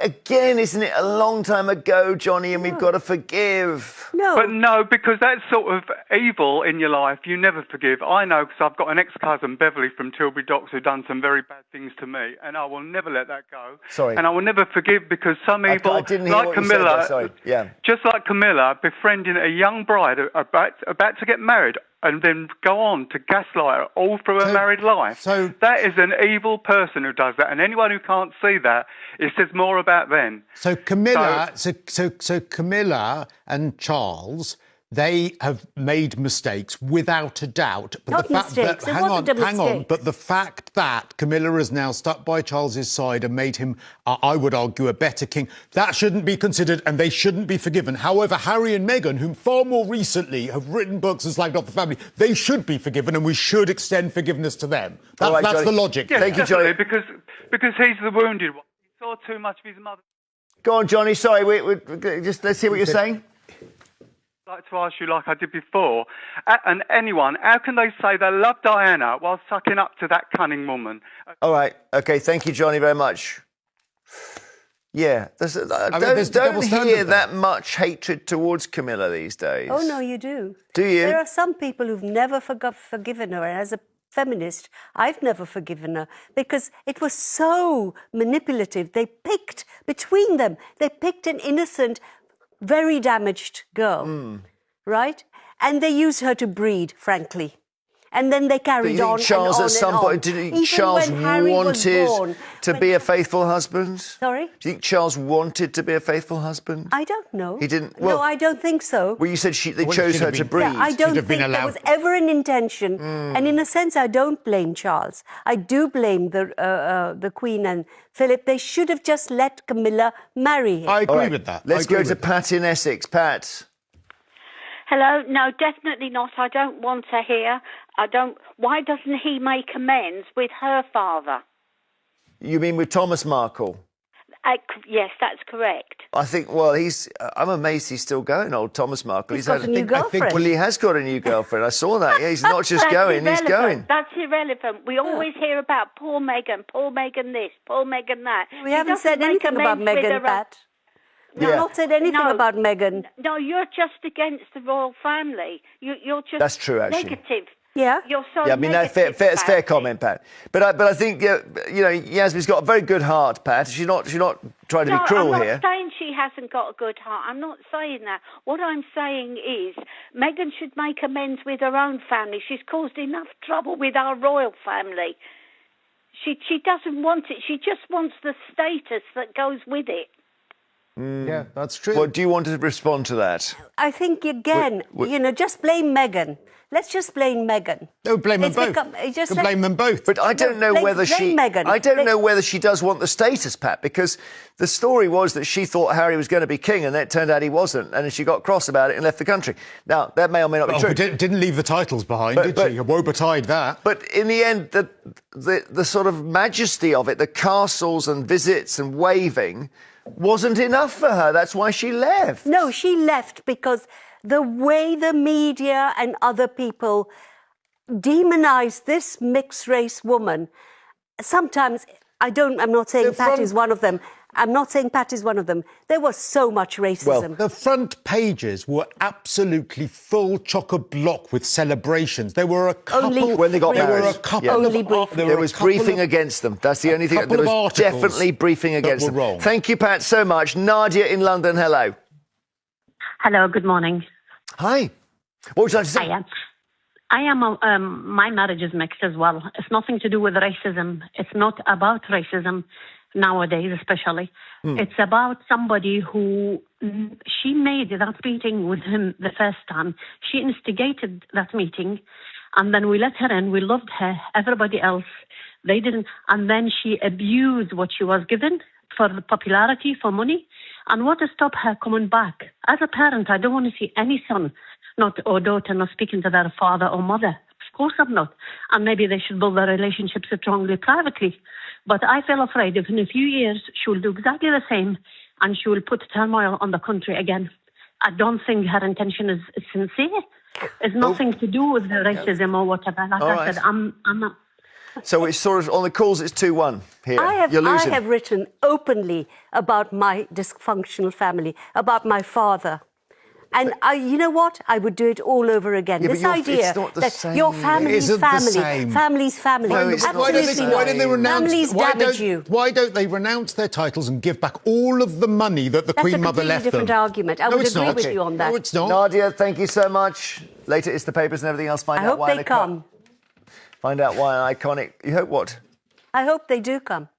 again, isn't it a long time ago, Johnny, and we've got to forgive? No, because that sort of evil in your life, you never forgive. I know, because I've got an ex-cousin, Beverly, from Tilbury Docks, who's done some very bad things to me, and I will never let that go. Sorry. And I will never forgive, because some evil, I didn't hear like what Camilla, you said there. Sorry. Yeah. Just like Camilla, befriending a young bride about to get married, and then go on to gaslight her all through her married life. So that is an evil person who does that, and anyone who can't see that, it says more about them. So Camilla, so Camilla and Charles, they have made mistakes without a doubt. But Not the fact mistakes. that, hang on. But the fact that Camilla is now stuck by Charles's side and made him, I would argue, a better king, that shouldn't be considered, and they shouldn't be forgiven. However, Harry and Meghan, whom far more recently have written books and slagged off the family, they should be forgiven, and we should extend forgiveness to them. That's the logic. Yeah, Thank you, Johnny. Because he's the wounded one. He saw too much of his mother. Go on, Johnny. Sorry, let's hear what you're saying. I'd like to ask you, like I did before, and anyone, how can they say they love Diana while sucking up to that cunning woman? All right. OK, thank you, Johnny, very much. Yeah, don't hear that much hatred towards Camilla these days. Oh, no, you do. Do you? There are some people who've never forgiven her, and as a feminist, I've never forgiven her, because it was so manipulative. They picked, between them, they picked an innocent, very damaged girl, right? And they used her to breed, frankly. and then they Do carried you on think Charles and on at some and point, on. did you Even think Charles when Harry was wanted born, to be a faithful husband? Sorry? Do you think Charles wanted to be a faithful husband? I don't know. He didn't. No, Well, I don't think so. well, you said they chose her to breed. Yeah, I don't think there was ever an intention, and in a sense, I don't blame Charles. I do blame the Queen and Philip. They should have just let Camilla marry him. I agree All right, with that. Let's go to Pat in Essex. Pat. Hello. No, definitely not. I don't want to hear. I don't. Why doesn't he make amends with her father? You mean with Thomas Markle? Yes, that's correct. I think, well, I'm amazed he's still going, old Thomas Markle. He's got a new girlfriend. Well, he has got a new girlfriend. I saw that. Yeah, he's not just That's going, he's irrelevant. going. That's irrelevant. We always hear about poor Meghan this, poor Meghan that. We She haven't doesn't said make anything about amends with Meghan, her own- Pat. We've not said anything about Meghan. No, you're just against the royal family. You're just That's true, actually. negative. Yeah. You're so Yeah, I mean, that's fair, negative fair about comment, Pat. But I think, Yasmin's got a very good heart, Pat. She's not trying to be cruel I'm here. not saying she hasn't got a good heart. I'm not saying that. What I'm saying is Meghan should make amends with her own family. She's caused enough trouble with our royal family. She doesn't want it. She just wants the status that goes with it. Yeah, that's true. Well, do you want to respond to that? I think, again, just blame Meghan. Let's just blame Meghan. No, blame them It's both. become- it just Blame them both. But I don't know whether blame Meghan. I don't know whether she does want the status, Pat, because the story was that she thought Harry was going to be king, and it turned out he wasn't, and she got cross about it and left the country. Now that may or may not be true. Didn't leave the titles behind, did she? Woe betide that. But in the end, the sort of majesty of it, the castles and visits and waving, wasn't enough for her. That's why she left. No, she left because the way the media and other people demonise this mixed race woman, sometimes I'm not saying Pat is one of them. I'm not saying Pat is one of them. There was so much racism. Well, the front pages were absolutely full chock-a-block with celebrations. There were a couple... when they got there married. were a couple Yeah. of... There was briefing against them. That's the only thing. There couple of was articles definitely briefing that against were them. wrong. Thank you, Pat, so much. Nadia in London, hello. Hello, good morning. Hi. What would you like to say? I am my marriage is mixed as well. It's nothing to do with racism. It's not about racism nowadays, especially. It's about somebody who she made that meeting with him the first time. She instigated that meeting, and then we let her in. We loved her. Everybody else, they didn't. And then she abused what she was given for the popularity, for money. And what to stop her coming back? As a parent, I don't want to see any son or daughter not speaking to their father or mother. Of course I'm not. And maybe they should build their relationships strongly privately. But I feel afraid if in a few years she will do exactly the same and she will put turmoil on the country again. I don't think her intention is sincere. It's nothing to do with the racism or whatever. Like I said, I'm not... So it's sort of, on the calls, it's 2-1 here. You're losing. I have written openly about my dysfunctional family, about my father. And you know what? I would do it all over again. Yeah, this but idea it's not the that same. your It family's isn't the family, same. family's family. No, it's not. Absolutely Why don't they renounce? Families damage you. Why don't they renounce their titles and give back all of the money that the Queen Mother left them? That's a completely different argument. I would agree with you on that. No, it's not. Nadia, thank you so much. Later, it's the papers and everything else. I hope they come. Find out why an iconic... You hope what? I hope they do come.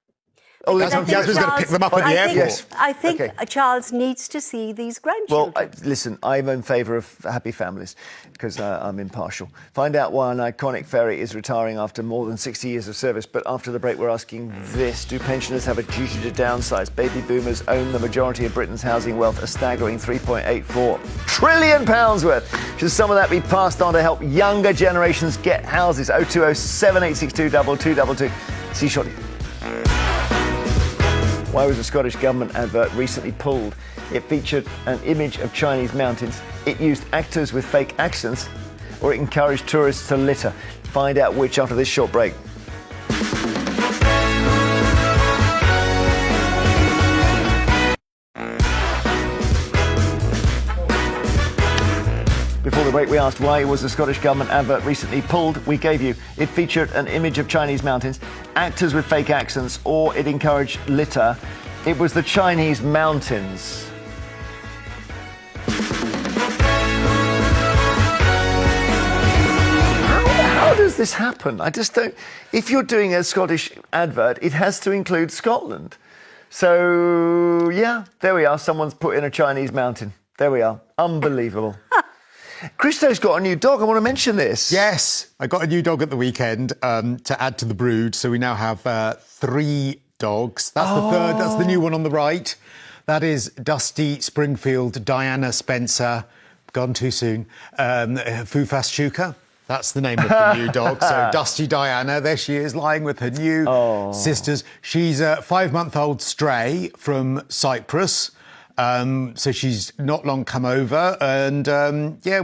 Oh, Because Jasmine's going to pick them up at the airport. I think Charles needs to see these grandchildren. Well, listen, I'm in favour of happy families because I'm impartial. Find out why an iconic fairy is retiring after more than 60 years of service. But after the break, we're asking this. Do pensioners have a duty to downsize? Baby boomers own the majority of Britain's housing wealth, a staggering £3.84 trillion worth. Should some of that be passed on to help younger generations get houses? 020 7862 2222. See you shortly. Why was a Scottish government advert recently pulled? It featured an image of Chinese mountains. It used actors with fake accents, or it encouraged tourists to litter. Find out which after this short break. Before the break, we asked why was the Scottish government advert recently pulled. We gave you. It featured an image of Chinese mountains, actors with fake accents, or it encouraged litter. It was the Chinese mountains. How does does this happen? I just don't. If you're doing a Scottish advert, it has to include Scotland. So, yeah, there we are. Someone's put in a Chinese mountain. There we are. Unbelievable. Christo's got a new dog. I want to mention this. Yes, I got a new dog at the weekend to add to the brood. So we now have 3 dogs. That's the third. That's the new one on the right. That is Dusty Springfield, Diana Spencer, gone too soon, Fufas Chuka. That's the name of the new dog. So Dusty Diana, there she is, lying with her new sisters. She's a 5-month-old stray from Cyprus. So she's not long come over, and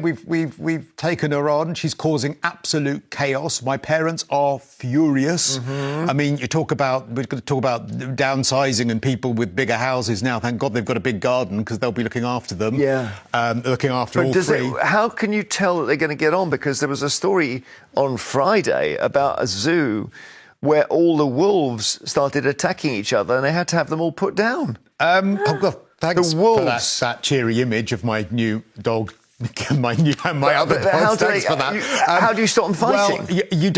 we've taken her on. She's causing absolute chaos. My parents are furious. I mean, we're going to talk about downsizing and people with bigger houses now. Thank God they've got a big garden because they'll be looking after them. Yeah, looking after all 3. How can you tell that they're going to get on? Because there was a story on Friday about a zoo where all the wolves started attacking each other, and they had to have them all put down. Thanks for that cheery image of my new dog, my other dogs. Thanks for that. How do you stop them fighting? Well, you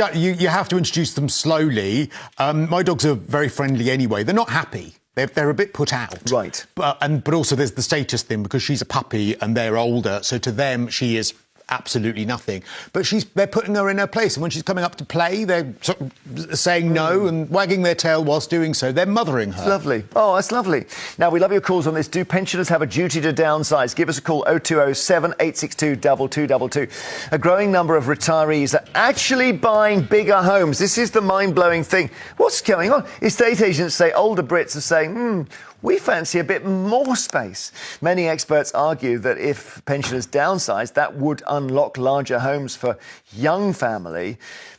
have to introduce them slowly. My dogs are very friendly anyway. They're not happy. They're a bit put out. Right. But also there's the status thing because she's a puppy and they're older. So to them, she is absolutely nothing. But they're putting her in her place. And when she's coming up to play, they're sort of saying no and wagging their tail whilst doing so. They're mothering her. It's lovely. Oh, that's lovely. Now, we love your calls on this. Do pensioners have a duty to downsize? Give us a call, 0207 862 2222. A growing number of retirees are actually buying bigger homes. This is the mind-blowing thing. What's going on? Estate agents say older Brits are saying, we fancy a bit more space. Many experts argue that if pensioners downsize, that would unlock larger homes for young family.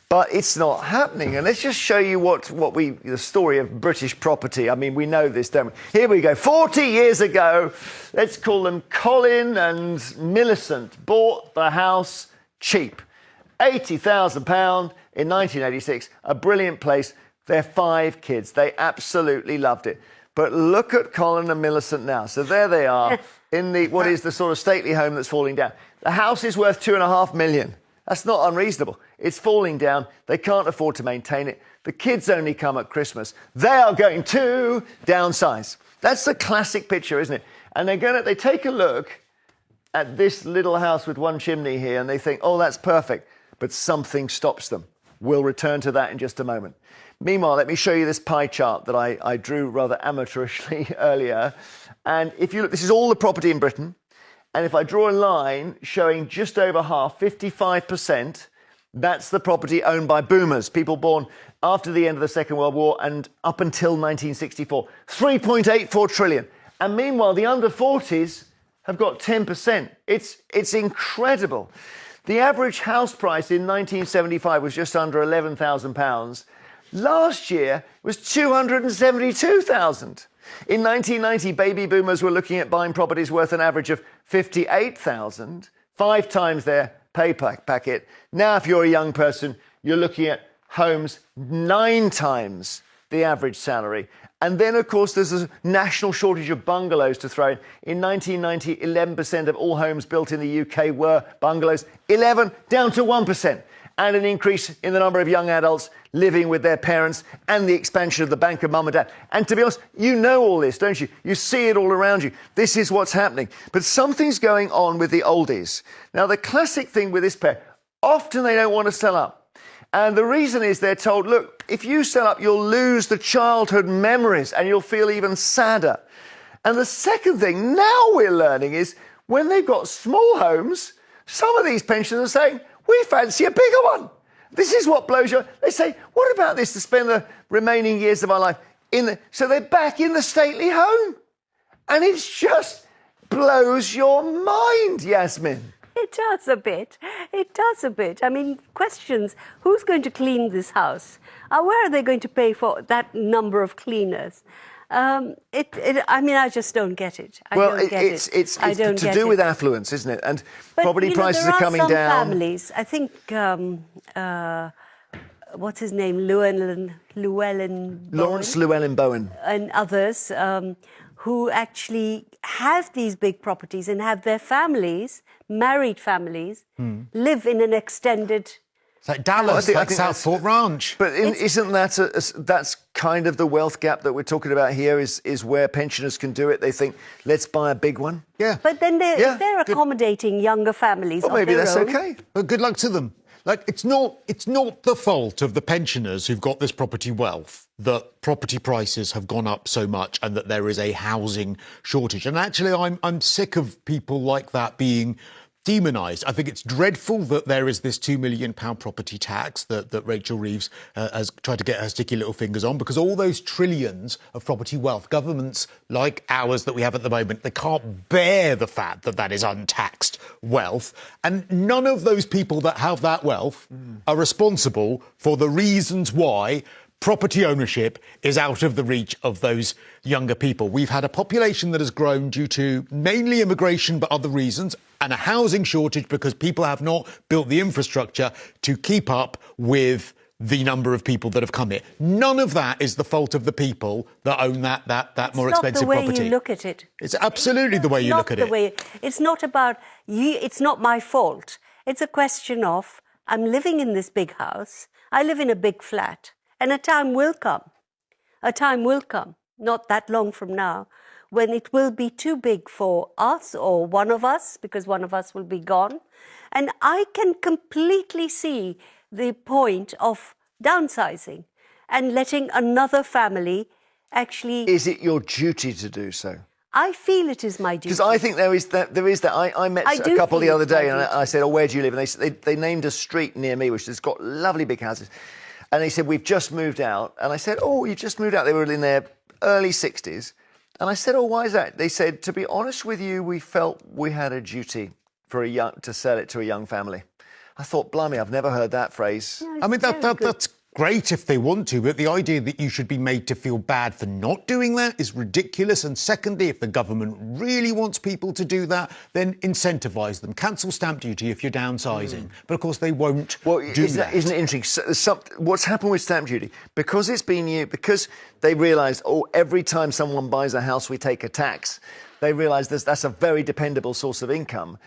But it's not happening. And let's just show you the story of British property. I mean, we know this, don't we? Here we go. 40 years ago, let's call them Colin and Millicent, bought the house cheap. £80,000 in 1986. A brilliant place. Their 5 kids. They absolutely loved it. But look at Colin and Millicent now. So there they are in what is the sort of stately home that's falling down. The house is worth £2.5 million. That's not unreasonable. It's falling down. They can't afford to maintain it. The kids only come at Christmas. They are going to downsize. That's the classic picture, isn't it? And they take a look at this little house with one chimney here and they think, oh, that's perfect. But something stops them. We'll return to that in just a moment. Meanwhile, let me show you this pie chart that I drew rather amateurishly earlier. And if you look, this is all the property in Britain. And if I draw a line showing just over half, 55%, that's the property owned by boomers, people born after the end of the Second World War and up until 1964. 3.84 trillion. And meanwhile, the under 40s have got 10%. It's incredible. The average house price in 1975 was just under £11,000. Last year was $272,000. In 1990, baby boomers were looking at buying properties worth an average of $58,000, 5 times their pay packet. Now, if you're a young person, you're looking at homes 9 times the average salary. And then, of course, there's a national shortage of bungalows to throw in. In 1990, 11% of all homes built in the UK were bungalows. 11 down to 1%. And an increase in the number of young adults living with their parents and the expansion of the bank of mum and dad. And to be honest, you know all this, don't you? You see it all around you. This is what's happening. But something's going on with the oldies. Now, the classic thing with this pair, often they don't want to sell up. And the reason is they're told, look, if you sell up, you'll lose the childhood memories and you'll feel even sadder. And the second thing now we're learning is when they've got small homes, some of these pensioners are saying, we fancy a bigger one. This is what blows your... They say, what about this to spend the remaining years of our life in the... So they're back in the stately home. And it just blows your mind, Yasmin. It does a bit. It does a bit. I mean, questions. Who's going to clean this house? Where are they going to pay for that number of cleaners? I mean, I just don't get it. It's to do with affluence, isn't it? And property prices are coming down. There are some families. I think, what's his name? Lawrence Llewellyn Bowen. And others who actually have these big properties and have their families, married families, live in an extended It's like Dallas, like Southport Ranch. But isn't that that's kind of the wealth gap that we're talking about here? Is where pensioners can do it? They think, let's buy a big one. Yeah. But then if they're accommodating younger families, well, maybe that's own, okay. But good luck to them. Like, it's not the fault of the pensioners who've got this property wealth that property prices have gone up so much and that there is a housing shortage. And actually, I'm sick of people like that being demonised. I think it's dreadful that there is this £2 million property tax that Rachel Reeves has tried to get her sticky little fingers on, because all those trillions of property wealth, governments like ours that we have at the moment, they can't bear the fact that that is untaxed wealth. And none of those people that have that wealth are responsible for the reasons why property ownership is out of the reach of those younger people. We've had a population that has grown due to mainly immigration, but other reasons, and a housing shortage because people have not built the infrastructure to keep up with the number of people that have come here. None of that is the fault of the people that own that more expensive property. It's not the way you look at it. It's absolutely the way you look at it. It's not about you. It's not my fault. It's a question of, I'm living in this big house. I live in a big flat. And a time will come, not that long from now, when it will be too big for us or one of us, because one of us will be gone. And I can completely see the point of downsizing and letting another family actually... Is it your duty to do so? I feel it is my duty. Because I think there is that. I met a couple the other day and I said, oh, where do you live? And they named a street near me which has got lovely big houses. And they said, we've just moved out. And I said, oh, you've just moved out. They were in their early 60s. And I said, oh, why is that? They said, to be honest with you, we felt we had a duty to sell it to a young family. I thought, blimey, I've never heard that phrase. Yeah, I mean, that's great if they want to, but the idea that you should be made to feel bad for not doing that is ridiculous. And secondly, if the government really wants people to do that, then incentivise them. Cancel stamp duty if you're downsizing. But of course, they won't do that. Isn't it interesting? What's happened with stamp duty? Because it's been used, because they realised, every time someone buys a house, we take a tax. They realised that's a very dependable source of income.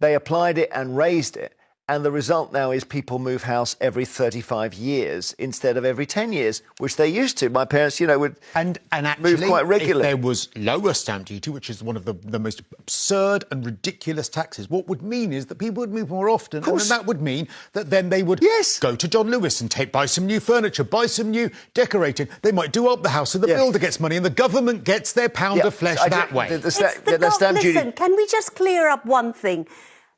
They applied it and raised it. And the result now is people move house every 35 years instead of every 10 years, which they used to. My parents, would and move quite regularly. If there was lower stamp duty, which is one of the most absurd and ridiculous taxes, what would mean is that people would move more often. And then that would mean that then they would go to John Lewis and buy some new furniture, buy some new decorating. They might do up the house so the builder gets money and the government gets their pound of flesh that way. Listen, can we just clear up one thing?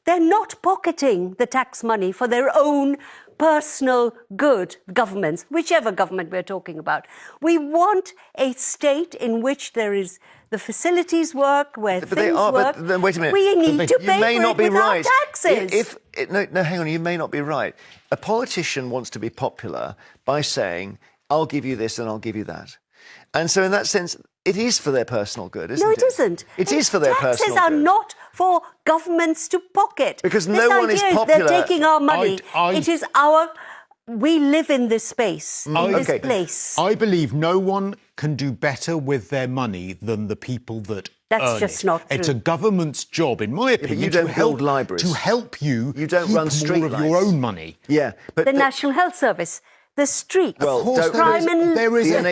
They're not pocketing the tax money for their own personal good, governments, whichever government we're talking about. We want a state in which there is the facilities work, where things work. But then, wait a minute. We need to pay for it with our taxes. No, hang on, you may not be right. A politician wants to be popular by saying, I'll give you this and I'll give you that. And so in that sense, it is for their personal good, isn't it? No, it isn't. It is for their personal good. Taxes are not for governments to pocket. Because no one is popular. They're taking our money. It is our... We live in this space, in this place. I believe no one can do better with their money than the people that That's just not true. It's a government's job, in my opinion, but you don't build libraries. To help you don't keep run street more of lights. your own money. Yeah, but the National Health Service, the streets, well, crime and... There is